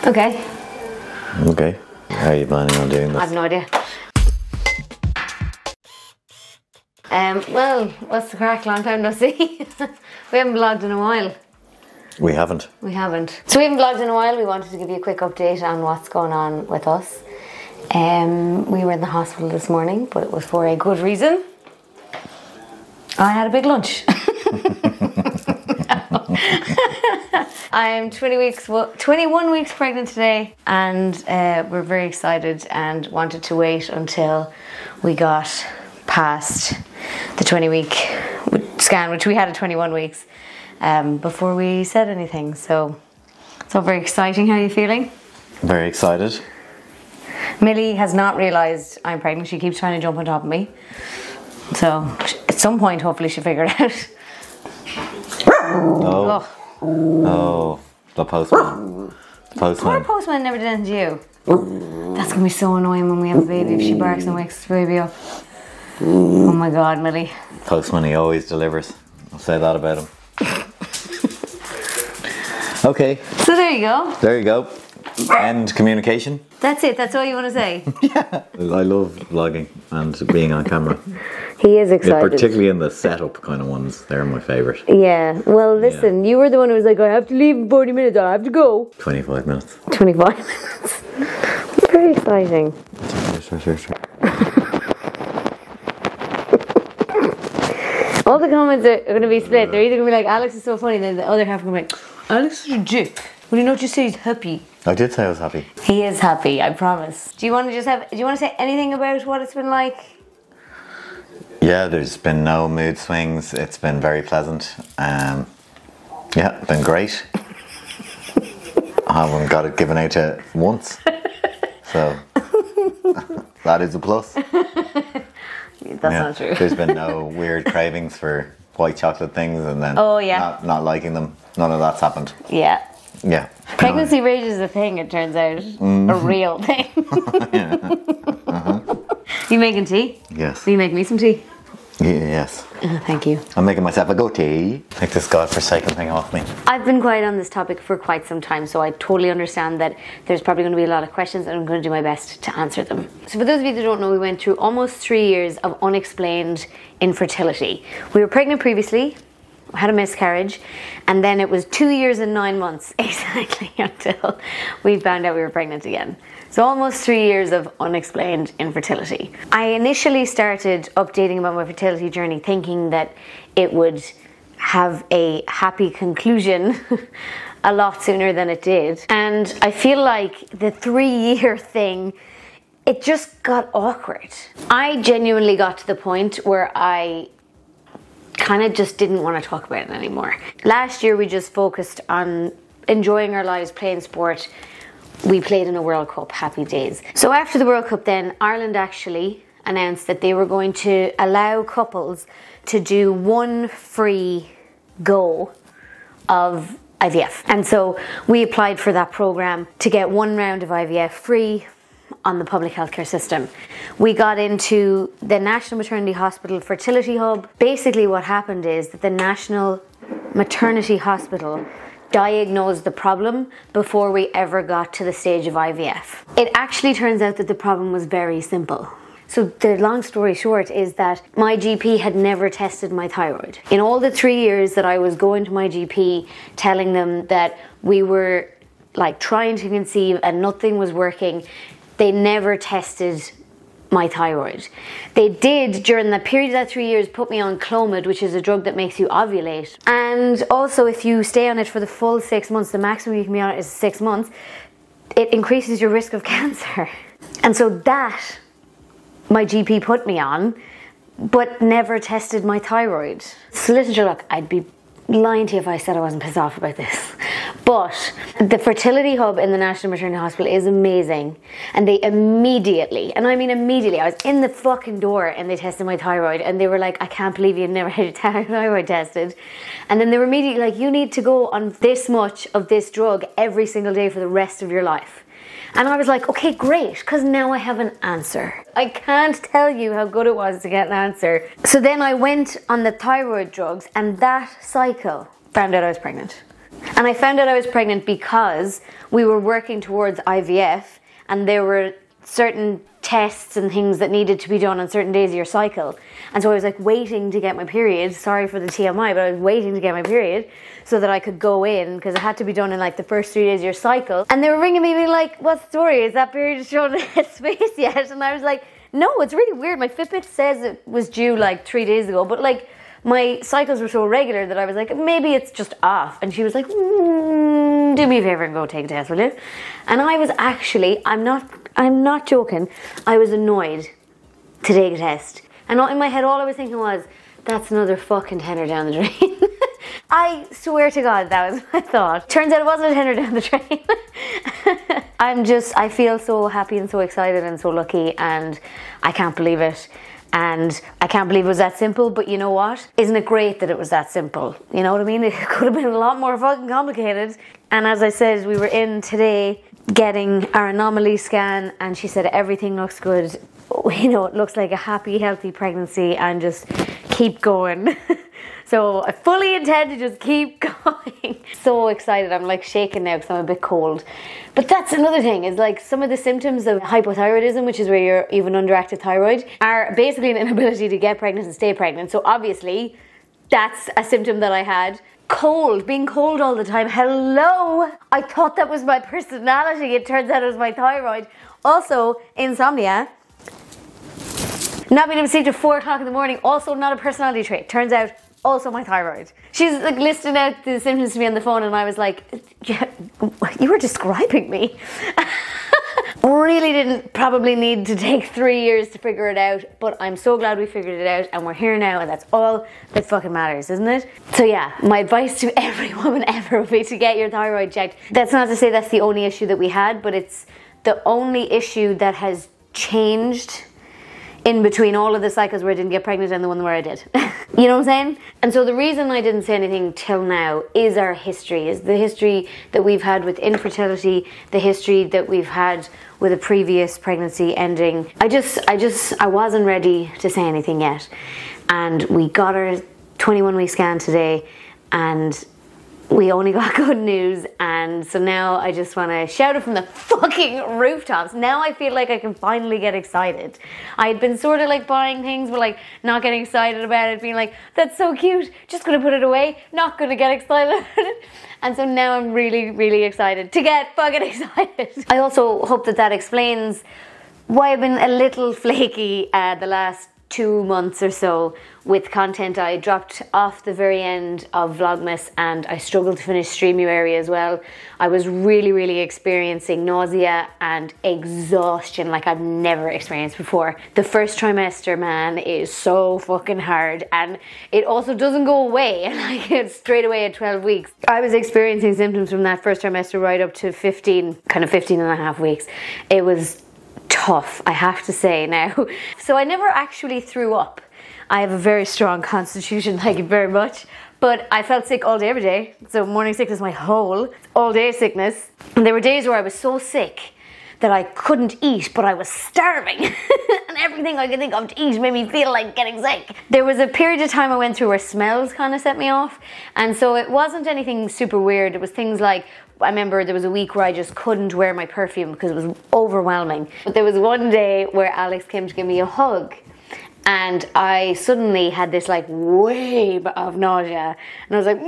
Okay. Okay. How are you planning on doing this? I have no idea. Well, what's the crack? Long time no see. We haven't vlogged in a while. We haven't. We haven't. So we haven't vlogged in a while. We wanted to give you a quick update on what's going on with us. We were in the hospital this morning, but it was for a good reason. I had a big lunch. I'm 21 weeks pregnant today, and we're very excited and wanted to wait until we got past the 20-week scan, which we had at 21 weeks, before we said anything. So it's all very exciting. How are you feeling? Very excited. Millie has not realised I'm pregnant. She keeps trying to jump on top of me. So at some point, hopefully she'll figure it out. Oh. Oh, the postman. The postman. Poor postman never did anything to you. That's gonna be so annoying when we have a baby if she barks and wakes the baby up. Oh my god, Millie. Postman, he always delivers. I'll say that about him. Okay. So there you go. There you go. End communication. That's it. That's all you want to say. Yeah. I love vlogging and being on camera. He is excited. Particularly in the setup kind of ones. They're my favourite. Yeah. Well, listen, you were the one who was like, I have to leave in 40 minutes. I have to go. 25 minutes. 25 minutes. Very exciting. Sure. All the comments are going to be split. They're either going to be like, Alex is so funny, and then the other half are going to be like, Alex is a dick. Well, you know what you say, he's happy. I did say I was happy. He is happy, I promise. Do you want to say anything about what it's been like? Yeah, there's been no mood swings. It's been very pleasant. Yeah, been great. I haven't got it given out to once. So, that is a plus. That's not true. There's been no weird cravings for white chocolate things and then not liking them. None of that's happened. Yeah. Yeah. Pregnancy rage is a thing, it turns out. A real thing. Yeah. You making tea? Yes. Will you make me some tea? Yes. Thank you. I'm making myself a good tea. Take this godforsaken thing off me. I've been quiet on this topic for quite some time, so I totally understand that there's probably going to be a lot of questions, and I'm going to do my best to answer them. So for those of you that don't know, we went through almost 3 years of unexplained infertility. We were pregnant previously, had a miscarriage, and then it was 2 years and 9 months exactly until we found out we were pregnant again. So almost 3 years of unexplained infertility. I initially started updating about my fertility journey thinking that it would have a happy conclusion a lot sooner than it did. And I feel like the 3-year thing, it just got awkward. I genuinely got to the point where I kind of just didn't want to talk about it anymore. Last year we just focused on enjoying our lives, playing sport. We played in a World Cup, happy days. So after the World Cup then, Ireland actually announced that they were going to allow couples to do one free go of IVF. And so we applied for that program to get one round of IVF free on the public healthcare system. We got into the National Maternity Hospital Fertility Hub. Basically what happened is that the National Maternity Hospital diagnosed the problem before we ever got to the stage of IVF. It actually turns out that the problem was very simple. So the long story short is that my GP had never tested my thyroid. In all the 3 years that I was going to my GP telling them that we were like trying to conceive and nothing was working, they never tested my thyroid. They did, during the period of that 3 years, put me on Clomid, which is a drug that makes you ovulate. And also, if you stay on it for the full 6 months, the maximum you can be on it is 6 months, it increases your risk of cancer. And so that, my GP put me on, but never tested my thyroid. Solicitor, look, I'd be lying to you if I said I wasn't pissed off about this. But the fertility hub in the National Maternity Hospital is amazing, and they immediately, and I mean immediately, I was in the fucking door and they tested my thyroid and they were like, I can't believe you've never had your thyroid tested. And then they were immediately like, you need to go on this much of this drug every single day for the rest of your life. And I was like, okay, great, because now I have an answer. I can't tell you how good it was to get an answer. So then I went on the thyroid drugs, and that cycle found out I was pregnant. And I found out I was pregnant because we were working towards IVF, and there were certain tests and things that needed to be done on certain days of your cycle. And so I was like waiting to get my period. Sorry for the TMI, but I was waiting to get my period so that I could go in, because it had to be done in like the first 3 days of your cycle. And they were ringing me being like, what's the story? Is that period shown in space yet? And I was like, no, it's really weird. My Fitbit says it was due like 3 days ago, but like my cycles were so regular that I was like, maybe it's just off. And she was like, do me a favor and go take a test, will you? And I was actually, I'm not joking, I was annoyed to take a test. And in my head, all I was thinking was, that's another fucking tenner down the drain. I swear to God, that was my thought. Turns out it wasn't a tenner down the drain. I feel so happy and so excited and so lucky, and I can't believe it. And I can't believe it was that simple, but you know what? Isn't it great that it was that simple? You know what I mean? It could have been a lot more fucking complicated. And as I said, we were in today getting our anomaly scan, and she said everything looks good. You know, it looks like a happy, healthy pregnancy, and just keep going. So I fully intend to just keep going. So excited. I'm like shaking now because I'm a bit cold. But that's another thing, is like some of the symptoms of hypothyroidism, which is where you're even underactive thyroid, are basically an inability to get pregnant and stay pregnant. So obviously that's a symptom that I had. Cold, being cold all the time. Hello! I thought that was my personality. It turns out it was my thyroid. Also, insomnia. Not being able to sleep till 4 o'clock in the morning. Also not a personality trait. Turns out also my thyroid. She's like listing out the symptoms to me on the phone, and I was like, yeah, you were describing me. Really didn't probably need to take 3 years to figure it out, but I'm so glad we figured it out, and we're here now, and that's all that fucking matters, isn't it? So yeah, my advice to every woman ever would be to get your thyroid checked. That's not to say that's the only issue that we had, but it's the only issue that has changed in between all of the cycles where I didn't get pregnant and the one where I did. You know what I'm saying? And so the reason I didn't say anything till now is our history, is the history that we've had with infertility, the history that we've had with a previous pregnancy ending. I wasn't ready to say anything yet. And we got our 21-week scan today, and we only got good news, and so now I just want to shout it from the fucking rooftops. Now I feel like I can finally get excited. I had been sort of like buying things but like not getting excited about it, being like, that's so cute, just gonna put it away, not gonna get excited about it. And so now I'm really, really excited to get fucking excited. I also hope that that explains why I've been a little flaky the last 2 months or so with content. I dropped off the very end of Vlogmas, and I struggled to finish Streamuary as well. I was really, really experiencing nausea and exhaustion like I've never experienced before. The first trimester, man, is so fucking hard, and it also doesn't go away like it's straight away at 12 weeks. I was experiencing symptoms from that first trimester right up to 15 and a half weeks. It was tough, I have to say now. So I never actually threw up. I have a very strong constitution, thank you very much. But I felt sick all day, every day. So morning sickness, my whole all day sickness. And there were days where I was so sick that I couldn't eat, but I was starving. And everything I could think of to eat made me feel like getting sick. There was a period of time I went through where smells kind of set me off. And so it wasn't anything super weird. It was things like, I remember there was a week where I just couldn't wear my perfume because it was overwhelming. But there was one day where Alex came to give me a hug, and I suddenly had this like wave of nausea, and I was like,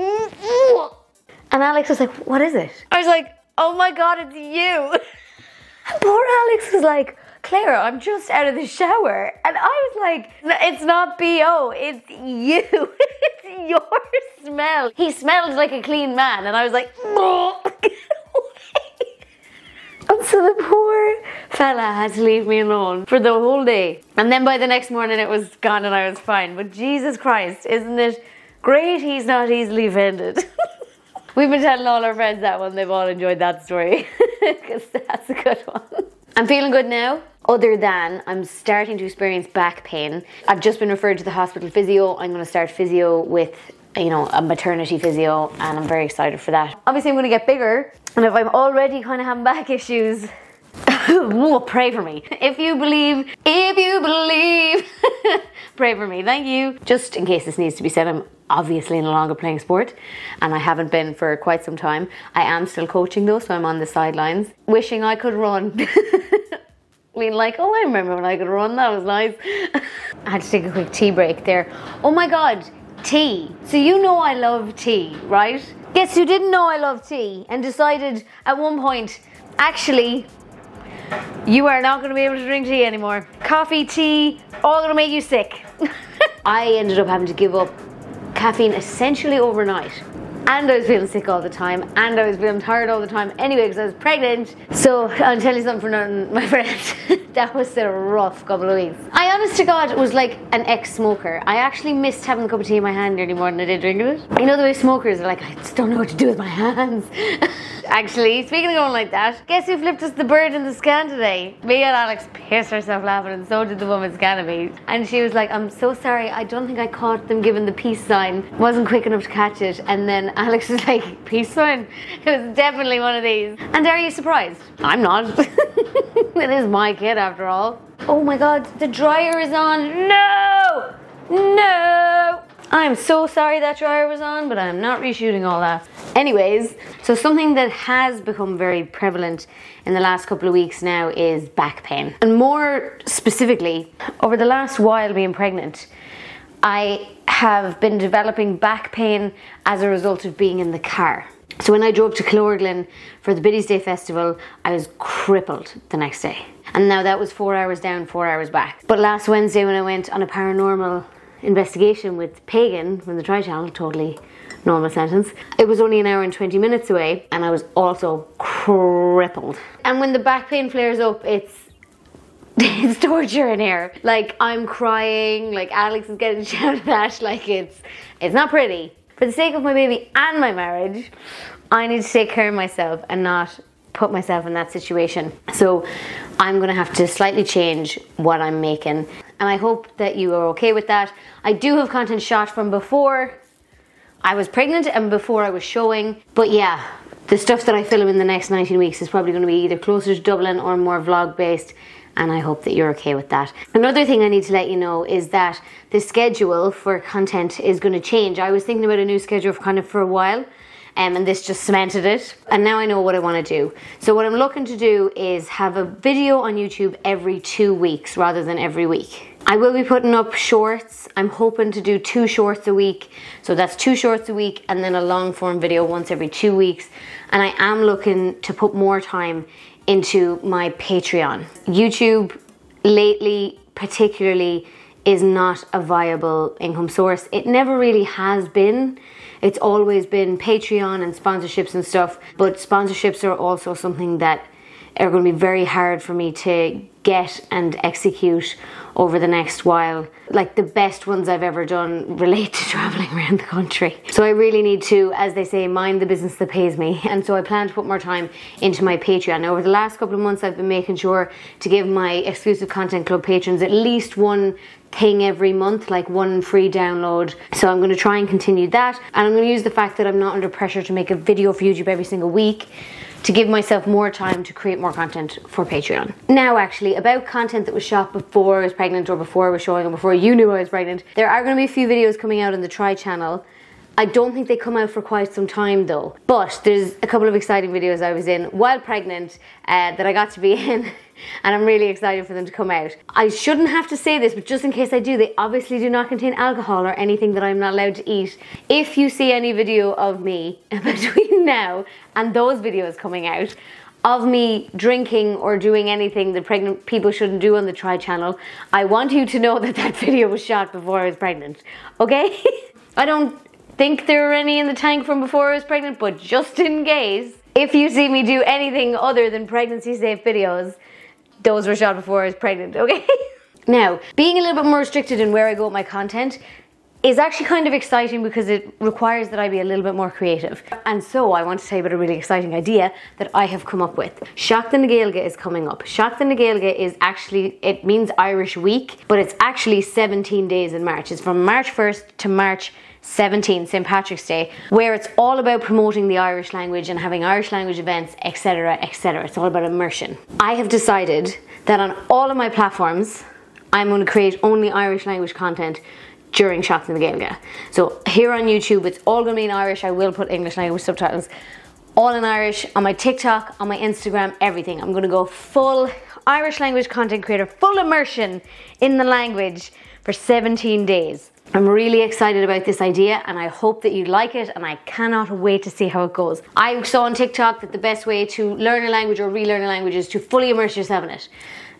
and Alex was like, what is it? I was like, oh my God, it's you. And poor Alex was like, Claire, I'm just out of the shower. And I was like, it's not B.O., it's you. It's your smell. He smelled like a clean man, and I was like, get away. And so the poor fella had to leave me alone for the whole day. And then by the next morning it was gone and I was fine. But Jesus Christ, isn't it great he's not easily offended? We've been telling all our friends that one. They've all enjoyed that story because that's a good one. I'm feeling good now, other than I'm starting to experience back pain. I've just been referred to the hospital physio. I'm going to start physio with, you know, a maternity physio, and I'm very excited for that. Obviously I'm going to get bigger, and if I'm already kind of having back issues, pray for me. If you believe, pray for me. Thank you. Just in case this needs to be said, I'm obviously no longer playing sport, and I haven't been for quite some time. I am still coaching though, so I'm on the sidelines, wishing I could run. Being like, oh, I remember when I could run, that was nice. I had to take a quick tea break there. Oh my God, tea. So you know I love tea, right? Guess who didn't know I love tea and decided at one point, actually, you are not going to be able to drink tea anymore. Coffee, tea, all going to make you sick. I ended up having to give up caffeine essentially overnight. And I was feeling sick all the time, and I was feeling tired all the time anyway because I was pregnant. So I'll tell you something for nothing, my friends. That was a rough couple of weeks. I honest to God was like an ex-smoker. I actually missed having a cup of tea in my hand nearly more than I did drinking it. You know the way smokers are like, I just don't know what to do with my hands. Actually, speaking of going like that, guess who flipped us the bird in the scan today? Me and Alex pissed herself laughing, and so did the woman scanning me. And she was like, I'm so sorry, I don't think I caught them giving the peace sign. Wasn't quick enough to catch it. And then Alex was like, peace sign? It was definitely one of these. And are you surprised? I'm not. It is my kid after all. Oh my God, the dryer is on. No! No! I'm so sorry that dryer was on, but I'm not reshooting all that. Anyways, so something that has become very prevalent in the last couple of weeks now is back pain. And more specifically, over the last while being pregnant, I have been developing back pain as a result of being in the car. So when I drove to Clisare for the Biddy's Day Festival, I was crippled the next day. And now that was 4 hours down, 4 hours back. But last Wednesday when I went on a paranormal investigation with Pagan from the Tri-Channel, totally normal sentence, it was only an hour and 20 minutes away, and I was also crippled. And when the back pain flares up, it's torture in here. Like, I'm crying, like Alex is getting shouted at, like it's not pretty. For the sake of my baby and my marriage, I need to take care of myself and not put myself in that situation. So I'm gonna have to slightly change what I'm making, and I hope that you are okay with that. I do have content shot from before I was pregnant and before I was showing, but yeah, the stuff that I film in the next 19 weeks is probably gonna be either closer to Dublin or more vlog based, and I hope that you're okay with that. Another thing I need to let you know is that the schedule for content is gonna change. I was thinking about a new schedule for a while, and this just cemented it, and now I know what I want to do. So what I'm looking to do is have a video on YouTube every 2 weeks rather than every week. I will be putting up shorts. I'm hoping to do 2 shorts a week, so that's 2 shorts a week and then a long form video once every 2 weeks. And I am looking to put more time into my Patreon. YouTube lately particularly is not a viable income source. It never really has been. It's always been Patreon and sponsorships and stuff, but sponsorships are also something that are going to be very hard for me to get and execute over the next while. Like, the best ones I've ever done relate to traveling around the country. So I really need to, as they say, mind the business that pays me. And so I plan to put more time into my Patreon. Now, over the last couple of months, I've been making sure to give my exclusive content club patrons at least one thing every month, like one free download. So I'm going to try and continue that, and I'm going to use the fact that I'm not under pressure to make a video for YouTube every single week to give myself more time to create more content for Patreon. Now, actually, about content that was shot before I was pregnant or before I was showing or before you knew I was pregnant, there are going to be a few videos coming out on the Tri-Channel. I don't think they come out for quite some time though, but there's a couple of exciting videos I was in while pregnant that I got to be in, and I'm really excited for them to come out. I shouldn't have to say this, but just in case I do, they obviously do not contain alcohol or anything that I'm not allowed to eat. If you see any video of me between now and those videos coming out of me drinking or doing anything that pregnant people shouldn't do on the Tri-Channel, I want you to know that that video was shot before I was pregnant, okay? I don't think there were any in the tank from before I was pregnant, but just in case, if you see me do anything other than pregnancy safe videos, those were shot before I was pregnant, okay? Now, being a little bit more restricted in where I go with my content is actually kind of exciting because it requires that I be a little bit more creative. And so I want to tell you about a really exciting idea that I have come up with. Seacht na Gaeilge is coming up. Seacht na Gaeilge is actually, it means Irish week, but it's actually 17 days in March. It's from March 1st to March 17th, St. Patrick's Day, where it's all about promoting the Irish language and having Irish language events, etc., etc. It's all about immersion. I have decided that on all of my platforms, I'm going to create only Irish language content during Shots in the Gaeilge. So here on YouTube, it's all going to be in Irish. I will put English language subtitles, all in Irish, on my TikTok, on my Instagram, everything. I'm going to go full Irish language content creator, full immersion in the language for 17 days. I'm really excited about this idea and I hope that you like it, and I cannot wait to see how it goes. I saw on TikTok that the best way to learn a language or relearn a language is to fully immerse yourself in it.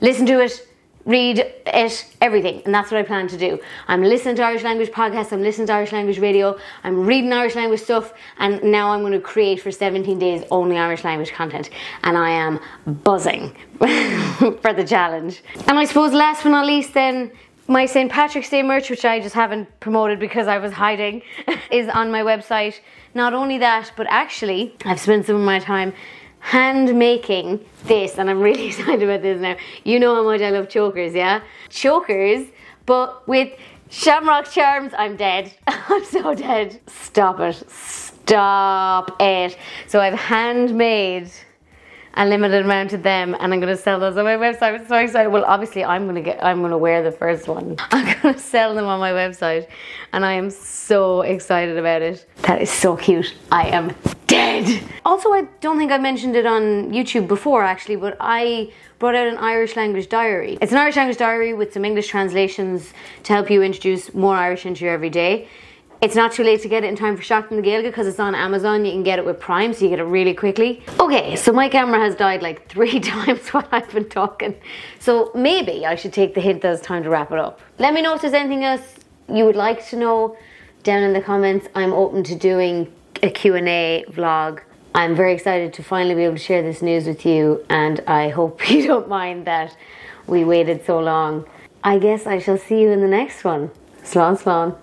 Listen to it, read it, everything, and that's what I plan to do. I'm listening to Irish language podcasts, I'm listening to Irish language radio, I'm reading Irish language stuff, and now I'm going to create for 17 days only Irish language content, and I am buzzing for the challenge. And I suppose last but not least then, my St. Patrick's Day merch, which I just haven't promoted because I was hiding, is on my website. Not only that, but actually I've spent some of my time hand making this, and I'm really excited about this now. You know how much I love chokers, yeah? Chokers, but with shamrock charms. I'm dead. I'm so dead. Stop it. Stop it. So I've handmade a limited amount of them, and I'm going to sell those on my website. I'm so excited. Well, obviously I'm going to wear the first one. I'm going to sell them on my website, and I am so excited about it. That is so cute. I am dead. Also, I don't think I mentioned it on YouTube before actually, but I brought out an Irish language diary. It's an Irish language diary with some English translations to help you introduce more Irish into your everyday. It's not too late to get it in time for Shots in the Gaeilge because it's on Amazon. You can get it with Prime, so you get it really quickly. Okay, so my camera has died like 3 times while I've been talking. So maybe I should take the hint that it's time to wrap it up. Let me know if there's anything else you would like to know down in the comments. I'm open to doing a Q&A vlog. I'm very excited to finally be able to share this news with you, and I hope you don't mind that we waited so long. I guess I shall see you in the next one. Slán slán.